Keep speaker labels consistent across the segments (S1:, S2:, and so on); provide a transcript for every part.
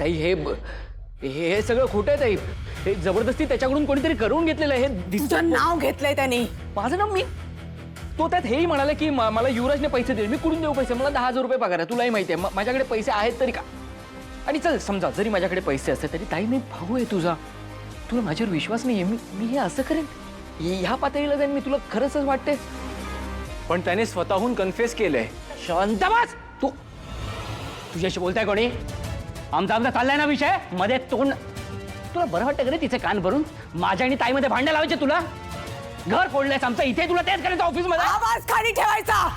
S1: ताई हे सगळं खोटं आहे ताई. हे जबरदस्ती त्याच्याकडून कोणीतरी करून घेतलेलं आहे. हे
S2: तुझं नाव घेतलंय त्यांनी.
S1: माझं नाव मी तो त्यात हेही म्हणाला की मला युवराजने पैसे दिले. मी कुठून देऊ पैसे? मला 10,000 रुपये पगार आहे. तुलाही माहिती आहे माझ्याकडे पैसे आहेत तरी का. आणि चल समजा जरी माझ्याकडे पैसे असते तरी ताई मी भाऊ आहे तुझा. तुला माझ्यावर विश्वास नाहीये. मी हे असं करेन? ह्या पातळीला जाईन मी? तुला खरंच वाटते? पण त्याने स्वतःहून कन्फेस केलंय. शांत बस तू. तुझ्याशी बोलताय कोणी? आमचा चाललाय ना विषय मध्ये तोंड. तुला बरं वाटतं का रे तिचे कान भरून? माझ्या आणि ताईमध्ये भांडण लावायचे तुला? घर फोडलंयस आमचं इथे. तुला तेच करायचं ऑफिसमध्ये.
S2: आवाज खाली ठेवायचा.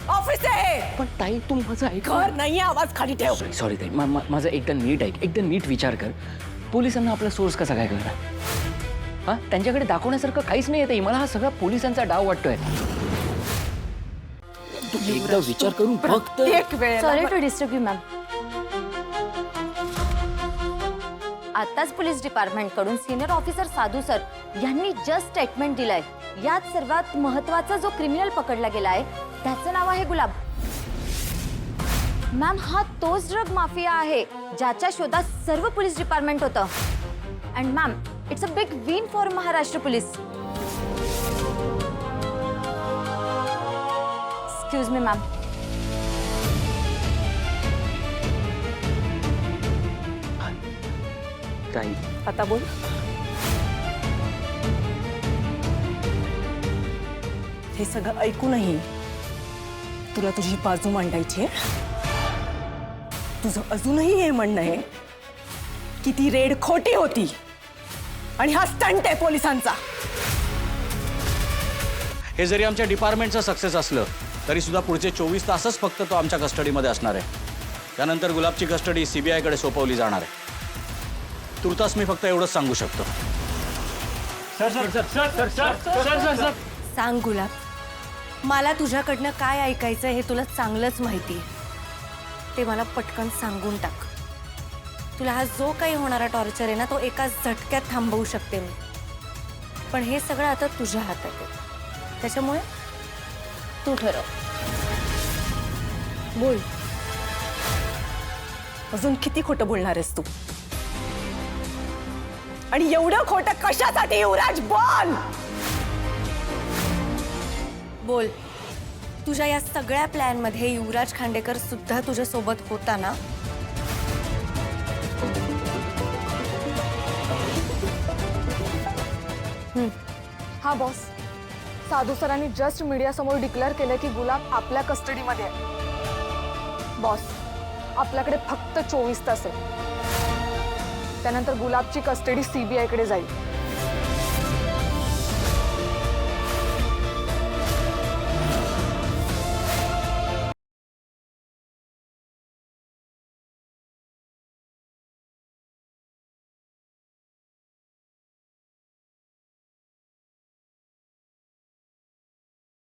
S2: ऑफिस आहे.
S1: पण ताई तू माझं ऐक.
S2: घर नाहीये. आवाज खाली ठेव.
S1: सॉरी ताई माझं एकदम नीट ऐक. एकदम नीट विचार कर. पोलिसांना आपला सोर्स कसा काय कळणार? हा त्यांच्याकडे दाखवण्यासारखं काहीच नाही येते. मला हा सगळा पोलिसांचा डाव वाटतोय. तू एकदा विचार करून फक्त.
S3: Sorry to disturb you ma'am. आताच पोलीस डिपार्टमेंट कडून सिनियर ऑफिसर साधू सर यांनी जस्ट स्टेटमेंट दिलाय. यात सर्वात महत्त्वाचा जो क्रिमिनल पकडला गेलाय त्याचं नाव आहे गुलाब. मॅम हा तोच ड्रग माफिया आहे ज्याच्या शोधात सर्व पोलीस डिपार्टमेंट होतं. And ma'am it's a big win for Maharashtra police. Excuse me ma'am.
S1: ताई
S2: आता बोल. हे सगळं ऐकूनही तुला तुझी बाजू मांडायची आहे. तुझं अजूनही हे म्हणणं आहे की ती रेड खोटी होती आणि हा स्टंट आहे पोलिसांचा.
S4: हे जरी आमच्या डिपार्टमेंटचं सक्सेस असलं तरी सुद्धा पुढचे 24 तासच फक्त तो आमच्या कस्टडीमध्ये असणार आहे. त्यानंतर गुलाबची कस्टडी CBI कडे सोपवली जाणार आहे. तुर्तास मी फक्त एवढंच सांगू शकतो.
S2: सांग गुलाब, मला तुझ्याकडनं काय ऐकायचं हे तुला चांगलंच माहिती आहे. ते मला पटकन सांगून टाक. तुला हा जो काही होणारा टॉर्चर आहे ना तो एका झटक्यात थांबवू शकते मी. पण हे सगळं आता तुझ्या हातात आहे. त्याच्यामुळे तू ठरव. बोल. अजून किती खोटं बोलणार आहेस तू? आणि एवढं खोटं कशासाठी युवराज? बोल बोल. तुझ्या या सगळ्या प्लॅन मध्ये युवराज खांडेकर सुद्धा तुझ्या सोबत होता ना?
S5: हा बॉस, साधू सरांनी जस्ट मीडिया समोर डिक्लेअर केलं की गुलाब आपल्या कस्टडीमध्ये आहे. बॉस, आपल्याकडे फक्त 24 तास आहे. त्यानंतर गुलाबची कस्टडी CBI कडे जाईल.